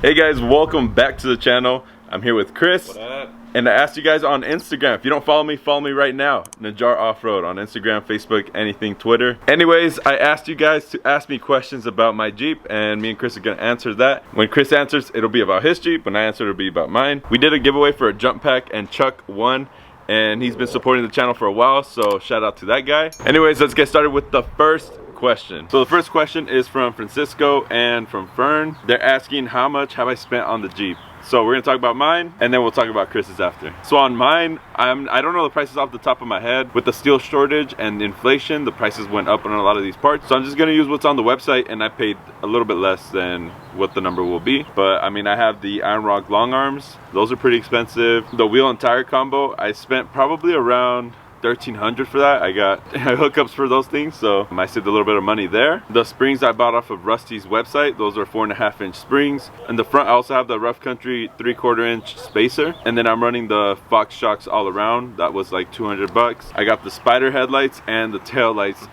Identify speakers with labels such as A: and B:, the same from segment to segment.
A: Hey guys, welcome back to the channel. I'm here with Chris.
B: What up?
A: And I asked you guys on Instagram. If you don't follow me right now. Najar Offroad on Instagram, Facebook, anything, Twitter. Anyways, I asked you guys to ask me questions about my Jeep, and me and Chris are gonna answer that. When Chris answers, it'll be about his Jeep. When I answer, it'll be about mine. We did a giveaway for a jump pack, and Chuck won. And he's been supporting the channel for a while, so shout out to that guy. Anyways, let's get started with the first question. So the first question is from Francisco and from Fern. They're asking, how much have I spent on the Jeep? So we're gonna talk about mine, and then we'll talk about Chris's after. So on mine, I don't know the prices off the top of my head. With the steel shortage and inflation, the prices went up on a lot of these parts. So I'm just gonna use what's on the website, and I paid a little bit less than what the number will be. But I mean, I have the Iron Rock long arms. Those are pretty expensive. The wheel and tire combo, I spent probably around $1,300 for that. I got hookups for those things, so I saved a little bit of money there. The springs I bought off of Rusty's website, those are 4.5 inch springs. In the front, I also have the Rough Country 3/4 inch spacer, and then I'm running the Fox shocks all around. That was like 200 bucks. I got the Spider headlights and the tail lights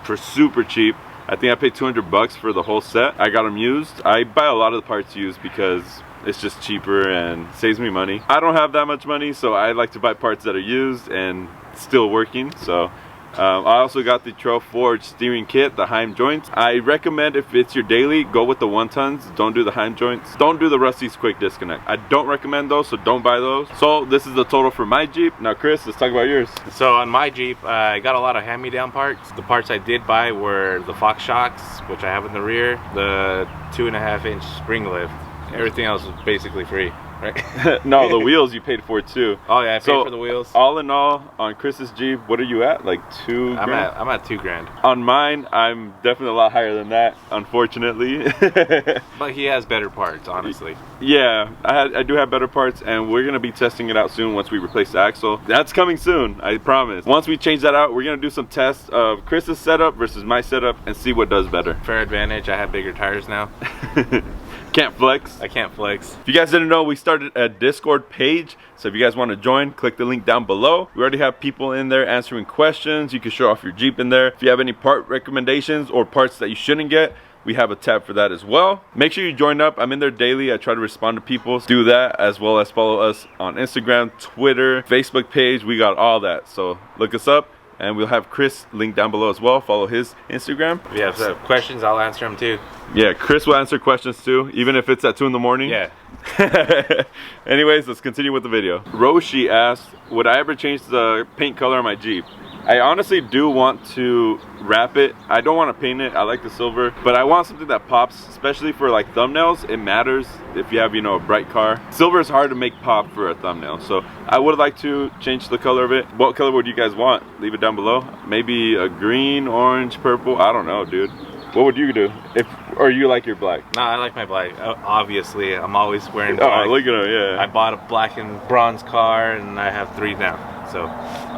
A: for super cheap. I think I paid 200 bucks for the whole set. I got them used. I buy a lot of the parts used because it's just cheaper and saves me money. I don't have that much money, so I like to buy parts that are used and still working. So I also got the Trail Forge steering kit, the Heim joints. I recommend, if it's your daily, go with the 1-tons. Don't do the Heim joints. Don't do the Rusty's quick disconnect. I don't recommend those, so don't buy those. So this is the total for my Jeep. Now Chris, let's talk about yours.
B: So on my Jeep, I got a lot of hand-me-down parts. The parts I did buy were the Fox shocks, which I have in the rear, the 2.5 inch spring lift. Everything else was basically free, right?
A: No, the wheels you paid for too.
B: Oh yeah, I paid for the wheels.
A: All in all, on Chris's Jeep, what are you at? Like $2 grand?
B: I'm at $2 grand.
A: On mine, I'm definitely a lot higher than that, unfortunately.
B: But he has better parts, honestly.
A: Yeah, I do have better parts, and we're gonna be testing it out soon once we replace the axle. That's coming soon, I promise. Once we change that out, we're gonna do some tests of Chris's setup versus my setup and see what does better.
B: Fair advantage, I have bigger tires now.
A: Can't flex.
B: I can't flex.
A: If you guys didn't know, we started a Discord page, so if you guys want to join, click the link down below. We already have people in there answering questions. You can show off your Jeep in there. If you have any part recommendations or parts that you shouldn't get, we have a tab for that as well. Make sure you join up. I'm in there daily. I try to respond to people. Do that, as well as follow us on Instagram, Twitter, Facebook page. We got all that, so look us up. And we'll have Chris linked down below as well. Follow his Instagram.
B: If you have some questions, I'll answer them too.
A: Yeah, Chris will answer questions too, even if it's at 2 in the morning.
B: Yeah.
A: Anyways, let's continue with the video. Roshi asked, would I ever change the paint color on my Jeep? I honestly do want to wrap it. I don't want to paint it. I like the silver, but I want something that pops, especially for like thumbnails. It matters if you have, you know, a bright car. Silver is hard to make pop for a thumbnail, so I would like to change the color of it. What color would you guys want? Leave it down below. Maybe a green, orange, purple. I don't know, dude. What would you do? Or you like your black?
B: No, I like my black. Obviously, I'm always wearing black.
A: Oh, look at him, yeah.
B: I bought a black and bronze car, and I have 3 now. So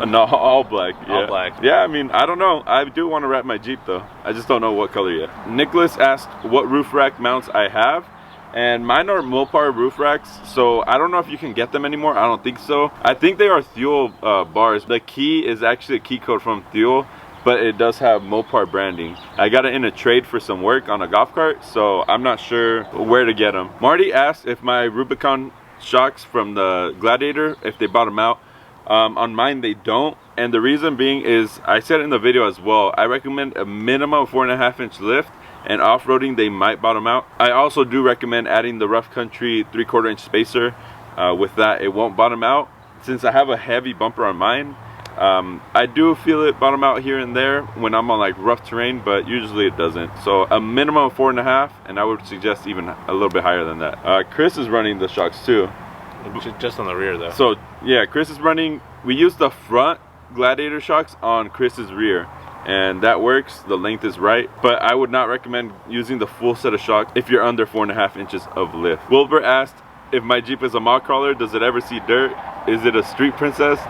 A: no, all black. Yeah.
B: All black.
A: Yeah, I mean, I don't know. I do want to wrap my Jeep though. I just don't know what color yet. Nicholas asked what roof rack mounts I have, and mine are Mopar roof racks, so I don't know if you can get them anymore. I don't think so. I think they are Thule bars. The key is actually a key code from Thule, but it does have Mopar branding. I got it in a trade for some work on a golf cart, so I'm not sure where to get them. Marty asked if my Rubicon shocks from the Gladiator, if they bottom out. On mine they don't, and the reason being is, I said it in the video as well, I recommend a minimum 4.5 inch lift, and off-roading they might bottom out. I also do recommend adding the Rough Country 3/4 inch spacer. With that, it won't bottom out. Since I have a heavy bumper on mine, I do feel it bottom out here and there when I'm on like rough terrain, but usually it doesn't. So a minimum of 4.5, and I would suggest even a little bit higher than that. Chris is running the shocks too.
B: Just on the rear though.
A: So yeah, Chris is running, we use the front Gladiator shocks on Chris's rear, and that works. The length is right, but I would not recommend using the full set of shocks if you're under 4.5 inches of lift. Wilbur asked if my Jeep is a mod crawler, does it ever see dirt? Is it a street princess?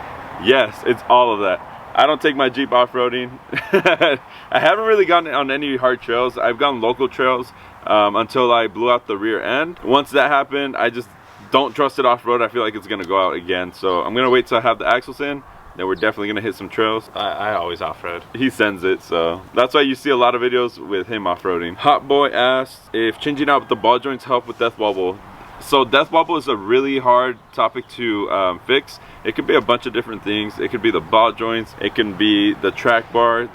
A: Yes, it's all of that. I don't take my Jeep off-roading. I haven't really gone on any hard trails. I've gone local trails until I blew out the rear end. Once that happened, I just don't trust it off-road. I feel like it's gonna go out again. So I'm gonna wait till I have the axles in, then we're definitely gonna hit some trails.
B: I always off-road.
A: He sends it, so that's why you see a lot of videos with him off-roading. Hot Boy asks if changing out the ball joints help with death wobble. So death wobble is a really hard topic to fix. It could be a bunch of different things. It could be the ball joints, it can be the track bar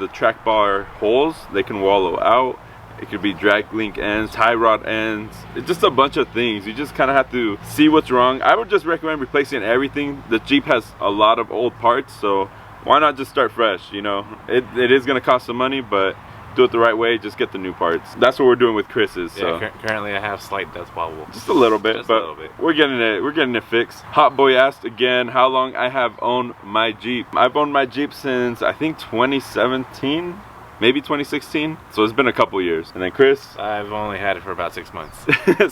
A: holes, they can wallow out. It could be drag link ends, tie rod ends. It's just a bunch of things. You just kind of have to see what's wrong. I would just recommend replacing everything. The Jeep has a lot of old parts, so why not just start fresh, you know? It is gonna cost some money, but do it the right way, just get the new parts. That's what we're doing with Chris's. So.
B: Yeah, currently I have slight death wobble.
A: Just a little bit,
B: just
A: but
B: a little bit.
A: we're getting it fixed. Hot Boy asked again how long I have owned my Jeep. I've owned my Jeep since I think 2017. Maybe 2016, so it's been a couple years. And then Chris?
B: I've only had it for about 6 months.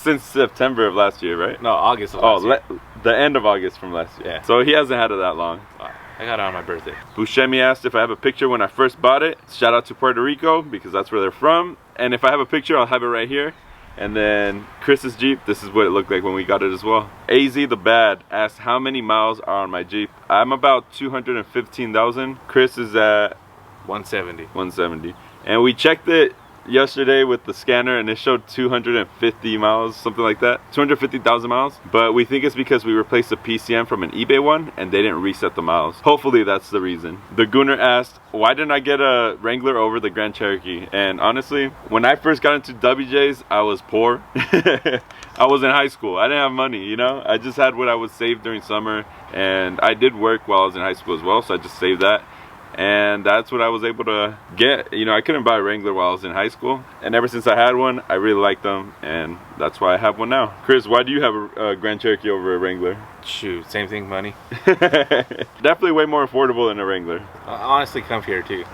A: Since September of last year, right?
B: No, August of last year.
A: The end of August from last year.
B: Yeah.
A: So he hasn't had it that long.
B: I got it on my birthday.
A: Buscemi asked if I have a picture when I first bought it. Shout out to Puerto Rico, because that's where they're from. And if I have a picture, I'll have it right here. And then Chris's Jeep, this is what it looked like when we got it as well. AZ the Bad asked how many miles are on my Jeep. I'm about 215,000. Chris is at 170. And we checked it yesterday with the scanner and it showed 250 miles, something like that, 250,000 miles. But we think it's because we replaced the PCM from an eBay one and they didn't reset the miles. Hopefully that's the reason. The Gooner asked, why didn't I get a Wrangler over the Grand Cherokee? And honestly, when I first got into WJs, I was poor. I was in high school. I didn't have money, you know? I just had what I would save during summer, and I did work while I was in high school as well, so I just saved that. And that's what I was able to get. You know, I couldn't buy a Wrangler while I was in high school, and ever since I had one, I really liked them, and that's why I have one now. Chris, why do you have a Grand Cherokee over a Wrangler?
B: Shoot, same thing, money.
A: Definitely way more affordable than a Wrangler.
B: Honestly, comfier too.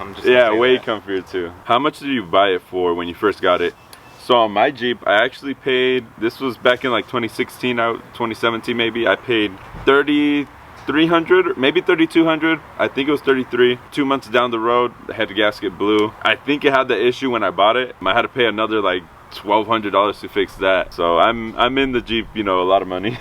A: Way comfier too. How much did you buy it for when you first got it? So on my Jeep, I actually paid, this was back in like 2016, 2017 maybe, I paid $3,300, maybe $3,200. I think it was $33. 2 months down the road, the head gasket blew. I think it had the issue when I bought it. I had to pay another like $1,200 to fix that. So I'm in the Jeep, you know, a lot of money.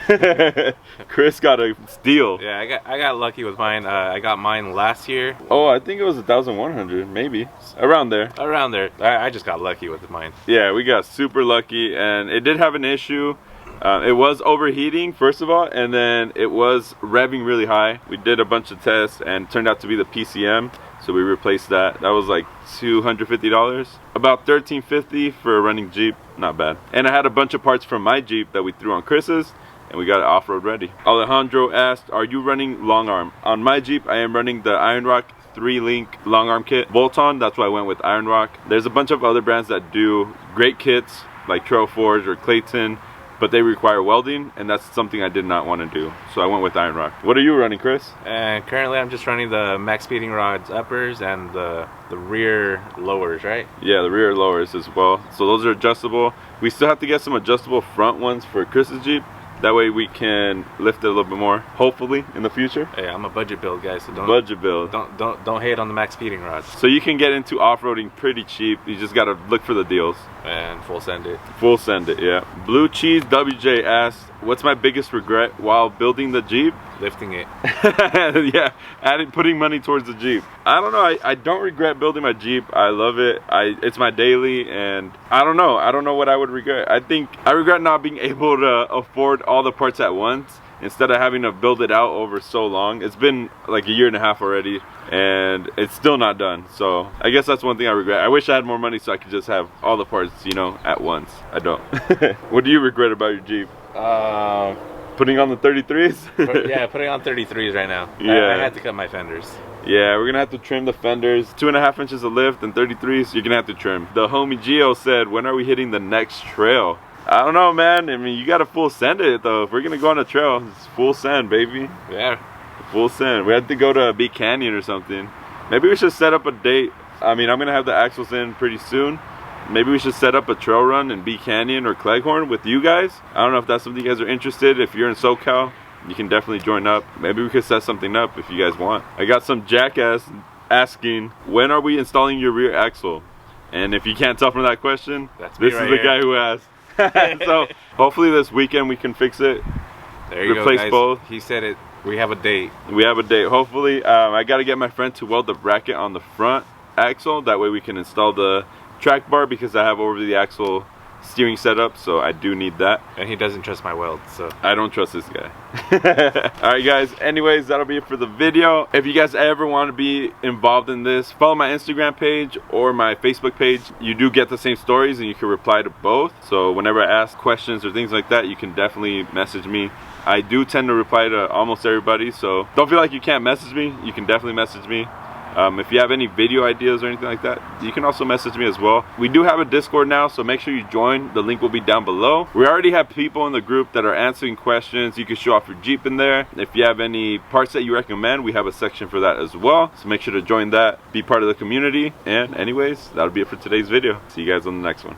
A: Chris got a steal.
B: Yeah, I got lucky with mine. I got mine last year.
A: Oh, I think it was 1,100, maybe around there.
B: Around there. I just got lucky with mine.
A: Yeah, we got super lucky, and it did have an issue. It was overheating, first of all, and then it was revving really high. We did a bunch of tests and it turned out to be the PCM, so we replaced that. That was like $250, about $1,350 for a running Jeep, not bad. And I had a bunch of parts from my Jeep that we threw on Chris's, and we got it off-road ready. Alejandro asked, are you running long arm? On my Jeep, I am running the Iron Rock 3-link long arm kit bolt-on. That's why I went with Iron Rock. There's a bunch of other brands that do great kits like Trail Forge or Clayton, but they require welding, and that's something I did not want to do. So I went with Iron Rock. What are you running, Chris?
B: And currently I'm just running the max speeding rods uppers and the rear lowers, right?
A: Yeah, the rear lowers as well. So those are adjustable. We still have to get some adjustable front ones for Chris's Jeep. That way we can lift it a little bit more, hopefully, in the future.
B: Hey, I'm a budget build guy, so don't hate on the max speeding rods.
A: So you can get into off-roading pretty cheap. You just gotta look for the deals.
B: And full send it.
A: Full send it, yeah. Blue Cheese WJ asked, what's my biggest regret while building the Jeep?
B: Lifting it.
A: Yeah, putting money towards the Jeep. I don't know, I don't regret building my Jeep. I love it. It's my daily, and I don't know what I would regret. I think I regret not being able to afford all the parts at once instead of having to build it out over so long. It's been like a year and a half already, and it's still not done. So I guess that's one thing I regret. I wish I had more money so I could just have all the parts, you know, at once. I don't. What do you regret about your Jeep? Putting on the 33s?
B: Yeah, putting on 33s right now.
A: Yeah.
B: I had to cut my fenders.
A: Yeah, we're gonna have to trim the fenders. 2.5 inches of lift and 33s, you're gonna have to trim. The homie Gio said, when are we hitting the next trail? I don't know, man. I mean, you gotta full send it though. If we're gonna go on a trail, it's full send, baby.
B: Yeah.
A: Full send. We have to go to Bee Canyon or something. Maybe we should set up a date. I mean, I'm gonna have the axles in pretty soon. Maybe we should set up a trail run in Bee Canyon or Cleghorn with you guys. I don't know if that's something you guys are interested. If you're in SoCal, you can definitely join up. Maybe we could set something up if you guys want. I got some jackass asking, when are we installing your rear axle? And if you can't tell from that question, this is the guy who asked. So hopefully this weekend we can fix it.
B: There you
A: replace
B: go, guys.
A: both.
B: He said it We have a date.
A: We have a date. Hopefully, I gotta get my friend to weld the bracket on the front axle. That way we can install the track bar, because I have over the axle steering setup, so I do need that.
B: And he doesn't trust my weld, so
A: I don't trust this guy. Alright guys, anyways, that'll be it for the video. If you guys ever want to be involved in this, follow my Instagram page or my Facebook page. You do get the same stories and you can reply to both. So whenever I ask questions or things like that, you can definitely message me. I do tend to reply to almost everybody, so don't feel like you can't message me. You can definitely message me. If you have any video ideas or anything like that, you can also message me as well. We do have a Discord now, so make sure you join. The link will be down below. We already have people in the group that are answering questions. You can show off your Jeep in there. If you have any parts that you recommend, we have a section for that as well. So make sure to join that, be part of the community. And anyways, that'll be it for today's video. See you guys on the next one.